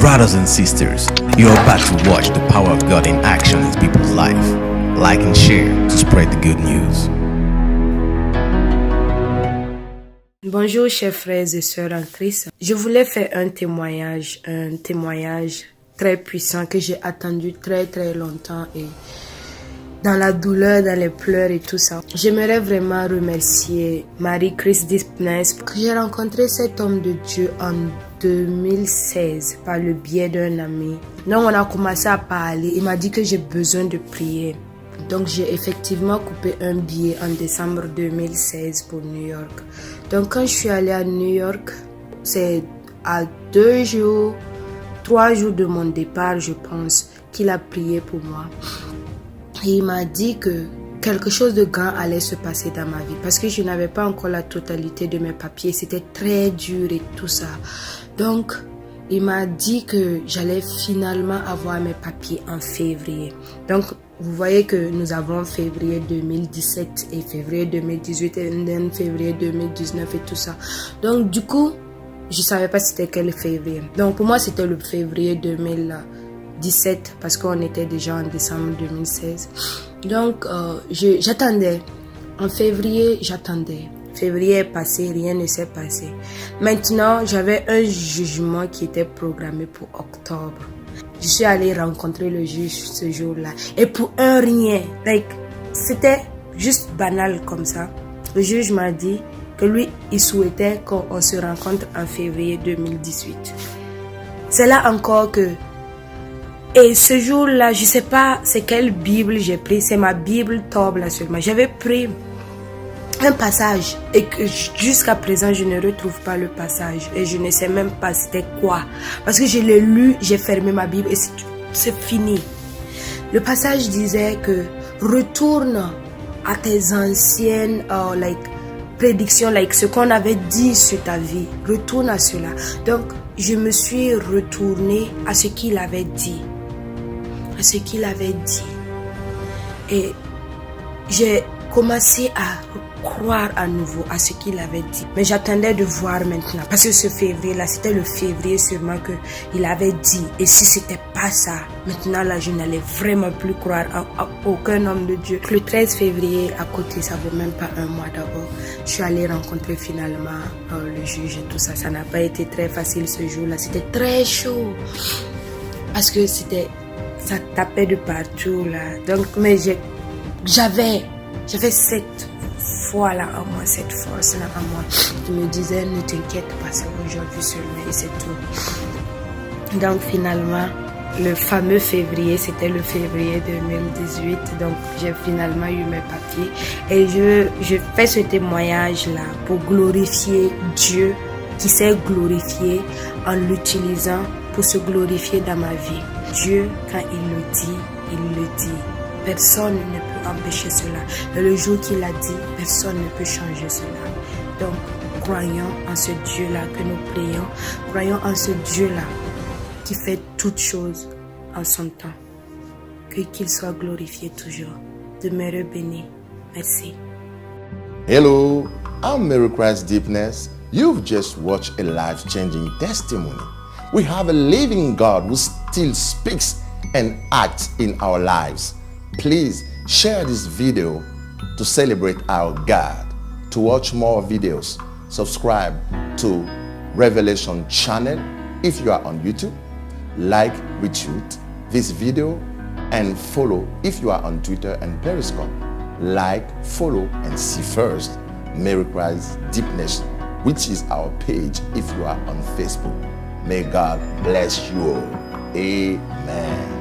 Brothers and sisters, you're about to watch the power of God in action in people's life. Like and share to spread the good news. Bonjour chers frères et sœurs en Christ. Je voulais faire un témoignage très puissant que j'ai attendu très longtemps et dans la douleur, dans les pleurs et tout ça. J'aimerais vraiment remercier Marie-Chris Deepness. J'ai rencontré cet homme de Dieu en 2016 par le biais d'un ami. Donc on a commencé à parler. Il m'a dit que j'ai besoin de prier. Donc j'ai effectivement coupé un billet en décembre 2016 pour New York. Donc quand je suis allée à New York, c'est à 3 jours de mon départ, je pense, qu'il a prié pour moi. Et il m'a dit que quelque chose de grand allait se passer dans ma vie parce que je n'avais pas encore la totalité de mes papiers. C'était très dur et tout ça. Donc, il m'a dit que j'allais finalement avoir mes papiers en février. Donc, vous voyez que nous avons février 2017 et février 2018 et février 2019 et tout ça. Donc, du coup, je savais pas c'était quel février. Donc, pour moi, c'était le février 2017 parce qu'on était déjà en décembre 2016. Donc, j'attendais. En février, j'attendais. Février est passé, rien ne s'est passé. Maintenant, j'avais un jugement qui était programmé pour octobre. Je suis allée rencontrer le juge ce jour-là. Et pour un rien, c'était juste banal comme ça. Le juge m'a dit que lui, il souhaitait qu'on se rencontre en février 2018. C'est là encore que... Et ce jour-là, je sais pas c'est quelle Bible j'ai pris. C'est ma Bible Tob là seulement. J'avais pris un passage et que jusqu'à présent je ne retrouve pas le passage et je ne sais même pas c'était quoi parce que je l'ai lu, j'ai fermé ma Bible et c'est fini. Le passage disait que retourne à tes anciennes prédictions, ce qu'on avait dit sur ta vie, retourne à cela. Donc je me suis retournée à ce qu'il avait dit, et j'ai commencé à croire à nouveau à ce qu'il avait dit. Mais j'attendais de voir maintenant. Parce que ce février-là, c'était le février sûrement qu'il avait dit. Et si c'était pas ça, maintenant là, je n'allais vraiment plus croire à aucun homme de Dieu. Le 13 février, à côté, ça vaut même pas un mois d'abord, je suis allée rencontrer finalement le juge et tout ça. Ça n'a pas été très facile ce jour-là. C'était très chaud. Parce que ça tapait de partout là. Donc, mais j'avais cette foi-là en moi, cette force-là en moi qui me disait ne t'inquiète pas, c'est aujourd'hui seulement et c'est tout. Donc finalement, le fameux février, c'était le février 2018, donc j'ai finalement eu mes papiers et je fais ce témoignage-là pour glorifier Dieu qui s'est glorifié en l'utilisant pour se glorifier dans ma vie. Dieu, quand il le dit. Personne ne peut empêcher cela. Et le jour qu'il a dit, personne ne peut changer cela. Donc, croyons en ce Dieu-là que nous prions. Croyons en ce Dieu-là qui fait toutes choses en son temps. Qu'il soit glorifié toujours. Demeurez béni. Merci. Hello, I'm Marie-Chris Deepness. You've just watched a life-changing testimony. We have a living God who still speaks and acts in our lives. Please share this video to celebrate our God. To watch more videos, subscribe to Revelation channel if you are on YouTube. Like, retweet this video and follow if you are on Twitter and Periscope. Like, follow and see first Marie-Chris Deepness, which is our page if you are on Facebook. May God bless you all. Amen.